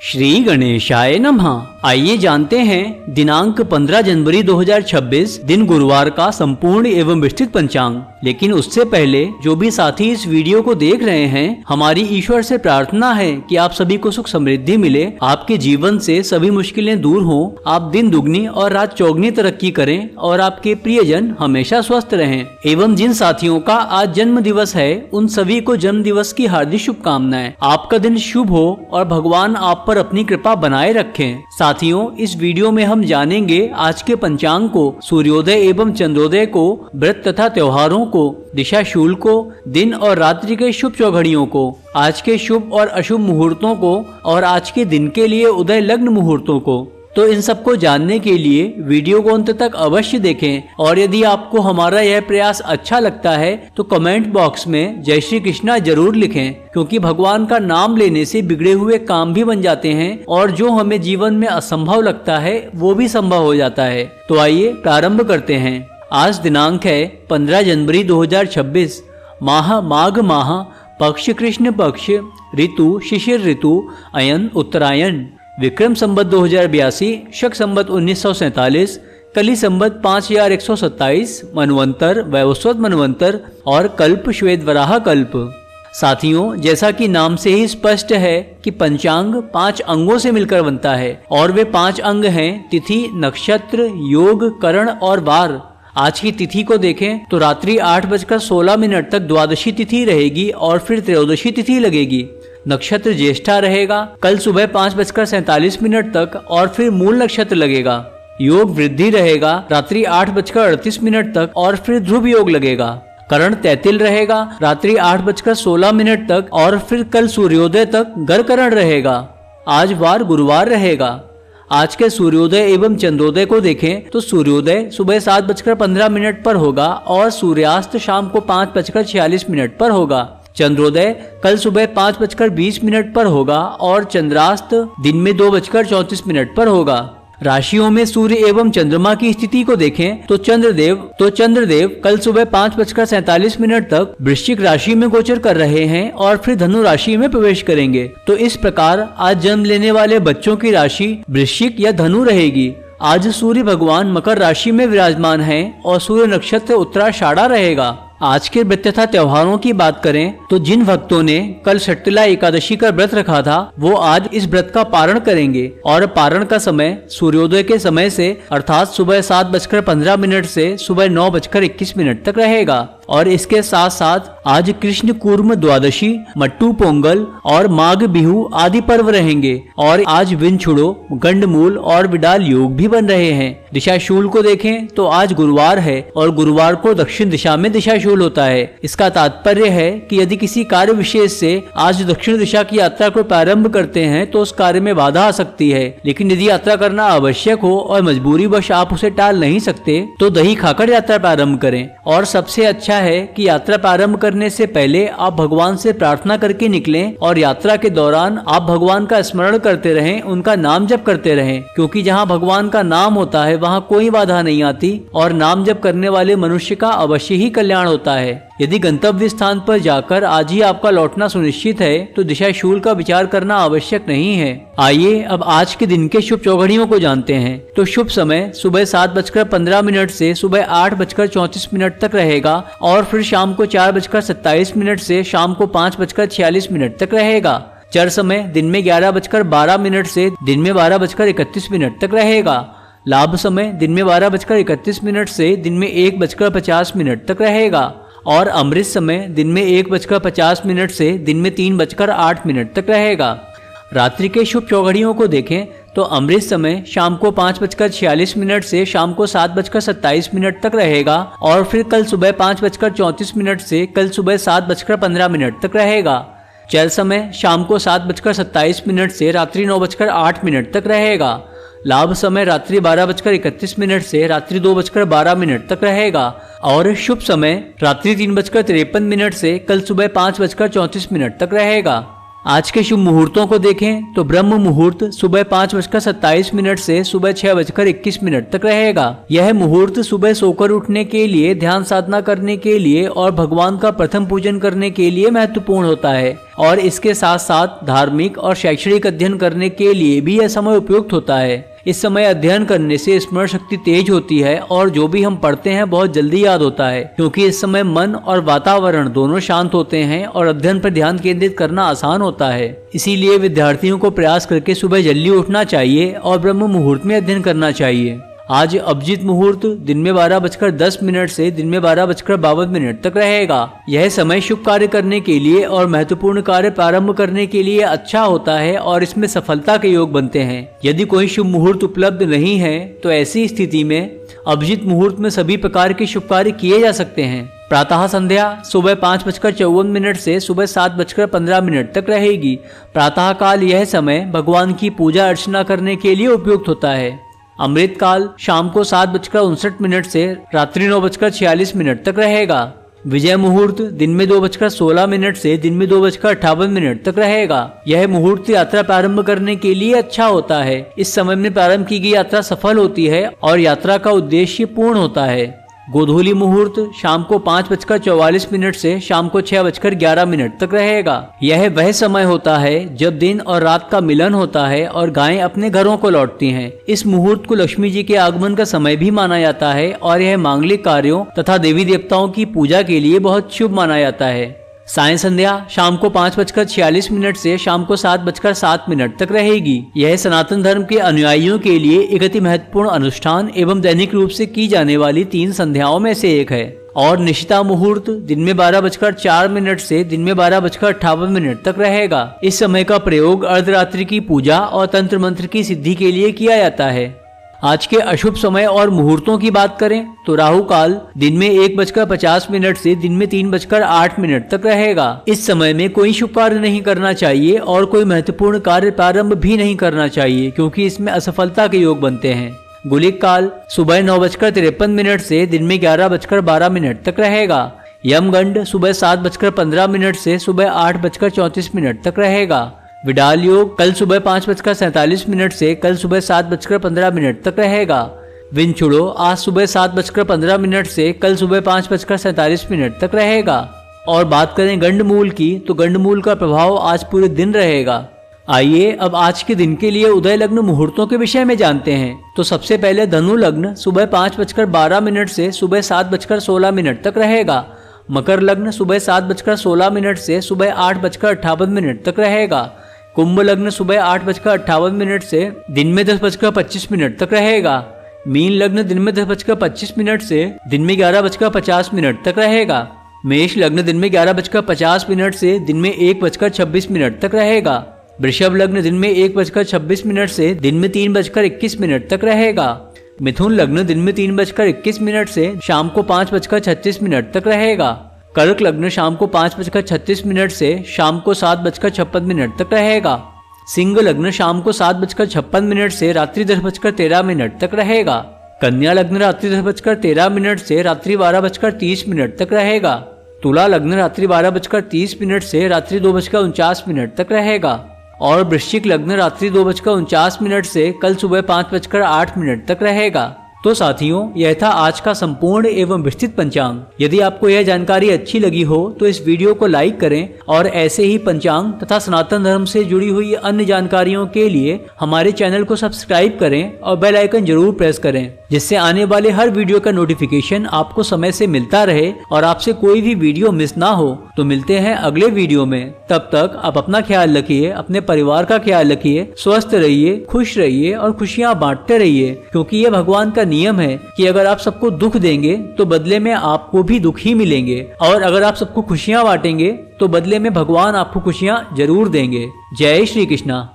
श्री गणेशाय नमः। आइए जानते हैं दिनांक 15 जनवरी 2026 दिन गुरुवार का संपूर्ण एवं विस्तृत पंचांग। लेकिन उससे पहले जो भी साथी इस वीडियो को देख रहे हैं, हमारी ईश्वर से प्रार्थना है कि आप सभी को सुख समृद्धि मिले, आपके जीवन से सभी मुश्किलें दूर हों, आप दिन दुगनी और रात चौगनी तरक्की करें और आपके प्रियजन हमेशा स्वस्थ रहें। एवं जिन साथियों का आज जन्म दिवस है, उन सभी को जन्म दिवस की हार्दिक शुभकामनाएं। आपका दिन शुभ हो और भगवान आप पर अपनी कृपा बनाए रखें। साथियों, इस वीडियो में हम जानेंगे आज के पंचांग को, सूर्योदय एवं चंद्रोदय को, व्रत तथा त्योहारों को, दिशा शूल को, दिन और रात्रि के शुभ चौघड़ियों को, आज के शुभ और अशुभ मुहूर्तों को और आज के दिन के लिए उदय लग्न मुहूर्तों को। तो इन सबको जानने के लिए वीडियो को अंत तक अवश्य देखें। और यदि आपको हमारा यह प्रयास अच्छा लगता है तो कमेंट बॉक्स में जय श्री कृष्णा जरूर लिखें, क्योंकि भगवान का नाम लेने से बिगड़े हुए काम भी बन जाते हैं और जो हमें जीवन में असंभव लगता है वो भी संभव हो जाता है। तो आइए प्रारंभ करते हैं। आज दिनांक है 15 जनवरी 2026, माह माघ माह, पक्ष कृष्ण पक्ष, ऋतु शिशिर ऋतु, अयन उत्तरायण, विक्रम संवत 2082, शक संवत 1947, कली संवत 5127, मनवंतर वैवस्वत मनवंतर और कल्प श्वेत वराह कल्प। साथियों, जैसा कि नाम से ही स्पष्ट है कि पंचांग 5 अंगों से मिलकर बनता है और वे 5 अंग हैं तिथि, नक्षत्र, योग, करण और वार। आज की तिथि को देखें तो रात्रि 8:16 तक द्वादशी तिथि रहेगी और फिर त्रयोदशी तिथि लगेगी। नक्षत्र ज्येष्ठा रहेगा कल सुबह 5:47 तक और फिर मूल नक्षत्र लगेगा। योग वृद्धि रहेगा रात्रि 8:38 तक और फिर ध्रुव योग लगेगा। करण तैतिल रहेगा रात्रि 8:16 तक और फिर कल सूर्योदय तक गरकरण रहेगा। आज वार गुरुवार रहेगा। आज के सूर्योदय एवं चंद्रोदय को देखें तो सूर्योदय सुबह 7:15 पर होगा और सूर्यास्त शाम को 5:46 पर होगा। चंद्रोदय कल सुबह 5:20 पर होगा और चंद्रास्त दिन में 2:34 पर होगा। राशियों में सूर्य एवं चंद्रमा की स्थिति को देखें तो चंद्रदेव कल सुबह 5:47 तक वृश्चिक राशि में गोचर कर रहे हैं और फिर धनु राशि में प्रवेश करेंगे। तो इस प्रकार आज जन्म लेने वाले बच्चों की राशि वृश्चिक या धनु रहेगी। आज सूर्य भगवान मकर राशि में विराजमान हैं और सूर्य नक्षत्र उत्तराषाढ़ा रहेगा। आज के व्रत तथा त्योहारों की बात करें तो जिन भक्तों ने कल षटतिला एकादशी का व्रत रखा था वो आज इस व्रत का पारण करेंगे और पारण का समय सूर्योदय के समय से अर्थात सुबह 7:15 से सुबह 9:21 तक रहेगा। और इसके साथ साथ आज कृष्ण कूर्म द्वादशी, मट्टू पोंगल और माघ बिहू आदि पर्व रहेंगे और आज विनछुड़ो, गंडमूल और विडाल योग भी बन रहे हैं। दिशा शूल को देखें तो आज गुरुवार है और गुरुवार को दक्षिण दिशा में दिशा शूल होता है। इसका तात्पर्य है कि यदि किसी कार्य विशेष से आज दक्षिण दिशा की यात्रा को प्रारंभ करते हैं तो उस कार्य में बाधा आ सकती है। लेकिन यदि यात्रा करना आवश्यक हो और मजबूरी वश आप उसे टाल नहीं सकते तो दही खाकर यात्रा प्रारंभ करें। और सबसे अच्छा है कि यात्रा प्रारंभ करने से पहले आप भगवान से प्रार्थना करके निकलें और यात्रा के दौरान आप भगवान का स्मरण करते रहें, उनका नाम जप करते रहें, क्योंकि जहां भगवान का नाम होता है वहां कोई बाधा नहीं आती और नाम जप करने वाले मनुष्य का अवश्य ही कल्याण होता है। यदि गंतव्य स्थान पर जाकर आज ही आपका लौटना सुनिश्चित है तो दिशा शूल का विचार करना आवश्यक नहीं है। आइए अब आज के दिन के शुभ चौघड़ियों को जानते हैं। तो शुभ समय सुबह 7:15 से सुबह 8:34 तक रहेगा और फिर शाम को 4:27 से शाम को 5:46 तक रहेगा। चर समय दिन में 11:12 से दिन में 12:31 तक रहेगा। लाभ समय दिन में 12:31 से दिन में 1:50 तक रहेगा और अमृत समय दिन में 1:50 से दिन में 3:08 तक रहेगा। रात्रि के शुभ चौघड़ियों को देखें तो अमृत समय शाम को 5:46 से शाम को 7:27 तक रहेगा और फिर कल सुबह 5:34 से कल सुबह 7:15 तक रहेगा। चल समय शाम को 7:27 से रात्रि 9:08 तक रहेगा। लाभ समय रात्रि 12:31 से रात्रि 2:12 तक रहेगा और शुभ समय रात्रि 3:53 से कल सुबह 5:34 तक रहेगा। आज के शुभ मुहूर्तों को देखें तो ब्रह्म मुहूर्त सुबह 5:27 से सुबह 6:21 तक रहेगा। यह मुहूर्त सुबह सोकर उठने के लिए, ध्यान साधना करने के लिए और भगवान का प्रथम पूजन करने के लिए महत्वपूर्ण होता है और इसके साथ साथ धार्मिक और शैक्षणिक अध्ययन करने के लिए भी यह समय उपयुक्त होता है। इस समय अध्ययन करने से स्मरण शक्ति तेज होती है और जो भी हम पढ़ते हैं बहुत जल्दी याद होता है, क्योंकि इस समय मन और वातावरण दोनों शांत होते हैं और अध्ययन पर ध्यान केंद्रित करना आसान होता है। इसीलिए विद्यार्थियों को प्रयास करके सुबह जल्दी उठना चाहिए और ब्रह्म मुहूर्त में अध्ययन करना चाहिए। आज अभिजीत मुहूर्त दिन में 12:10 से दिन में 12:52 तक रहेगा। यह समय शुभ कार्य करने के लिए और महत्वपूर्ण कार्य प्रारंभ करने के लिए अच्छा होता है और इसमें सफलता के योग बनते हैं। यदि कोई शुभ मुहूर्त उपलब्ध नहीं है तो ऐसी स्थिति में अभिजीत मुहूर्त में सभी प्रकार के शुभ कार्य किए जा सकते हैं। प्रातः संध्या सुबह 5:54 से सुबह 7:15 तक रहेगी। प्रातः काल यह समय भगवान की पूजा अर्चना करने के लिए उपयुक्त होता है। अमृत काल शाम को 7:59 से रात्रि 9:46 तक रहेगा। विजय मुहूर्त दिन में 2:16 से दिन में 2:58 तक रहेगा। यह मुहूर्त यात्रा प्रारंभ करने के लिए अच्छा होता है। इस समय में प्रारंभ की गई यात्रा सफल होती है और यात्रा का उद्देश्य पूर्ण होता है। गोधूली मुहूर्त शाम को 5:44 से शाम को 6:11 तक रहेगा। यह वह समय होता है जब दिन और रात का मिलन होता है और गायें अपने घरों को लौटती हैं। इस मुहूर्त को लक्ष्मी जी के आगमन का समय भी माना जाता है और यह मांगलिक कार्यों तथा देवी देवताओं की पूजा के लिए बहुत शुभ माना जाता है। सायं संध्या शाम को 5:46 से शाम को 7:07 तक रहेगी। यह सनातन धर्म के अनुयायियों के लिए एक अति महत्वपूर्ण अनुष्ठान एवं दैनिक रूप से की जाने वाली 3 संध्याओं में से एक है। और निशिता मुहूर्त दिन में 12:04 से दिन में 12:58 तक रहेगा। इस समय का प्रयोग अर्धरात्रि की पूजा और तंत्र मंत्र की सिद्धि के लिए किया जाता है। आज के अशुभ समय और मुहूर्तों की बात करें तो राहु काल दिन में 1:50 से दिन में 3:08 तक रहेगा। इस समय में कोई शुभ कार्य नहीं करना चाहिए और कोई महत्वपूर्ण कार्य प्रारंभ भी नहीं करना चाहिए, क्योंकि इसमें असफलता के योग बनते हैं। गुलिक काल सुबह 9:53 से दिन में 11:12 तक रहेगा। यमगंड सुबह 7:15 से सुबह 8:34 तक रहेगा। विडाल योग कल सुबह 5:47 से कल सुबह 7:15 तक रहेगा। विंचुड़ो आज सुबह 7:15 से कल सुबह 5:47 तक रहेगा। और बात करें गंडमूल की तो गंडमूल का प्रभाव आज पूरे दिन रहेगा। आइए अब आज के दिन के लिए उदय लग्न मुहूर्तों के विषय में जानते हैं। तो सबसे पहले धनु लग्न सुबह 5:12 से सुबह 7:16 तक रहेगा। मकर लग्न सुबह 7:16 से सुबह 8:58 तक रहेगा। कुंभ लग्न सुबह 8:58 से दिन में 10:25 तक रहेगा। मीन लग्न दिन में 10:25 से दिन में 11:50 तक रहेगा। मेष लग्न दिन में 11:50 से दिन में 1:26 तक रहेगा। वृषभ लग्न दिन में 1:26 से दिन में 3:21 तक रहेगा। मिथुन लग्न दिन में 3:21 से शाम को 5:36 तक रहेगा। कर्क लग्न शाम को 5:36 से शाम को 7:56 तक रहेगा। सिंह लग्न शाम को 7:56 से रात्रि 10:13 तक रहेगा। कन्या लग्न रात्रि 10:13 से रात्रि 12:30 तक रहेगा। तुला लग्न रात्रि 12:30 से रात्रि 2:49 तक रहेगा। और वृश्चिक लग्न रात्रि 2:49 से कल सुबह 5:08 तक रहेगा। तो साथियों, यह था आज का संपूर्ण एवं विस्तृत पंचांग। यदि आपको यह जानकारी अच्छी लगी हो तो इस वीडियो को लाइक करें और ऐसे ही पंचांग तथा सनातन धर्म से जुड़ी हुई अन्य जानकारियों के लिए हमारे चैनल को सब्सक्राइब करें और बेल आइकन जरूर प्रेस करें, जिससे आने वाले हर वीडियो का नोटिफिकेशन आपको समय से मिलता रहे और आपसे कोई भी वीडियो मिस ना हो। तो मिलते हैं अगले वीडियो में। तब तक आप अपना ख्याल रखिए, अपने परिवार का ख्याल रखिए, स्वस्थ रहिए, खुश रहिए और खुशियाँ बांटते रहिए, क्योंकि ये भगवान का नियम है कि अगर आप सबको दुख देंगे तो बदले में आपको भी दुख ही मिलेंगे, और अगर आप सबको खुशियाँ बांटेंगे तो बदले में भगवान आपको खुशियाँ जरूर देंगे। जय श्री कृष्णा।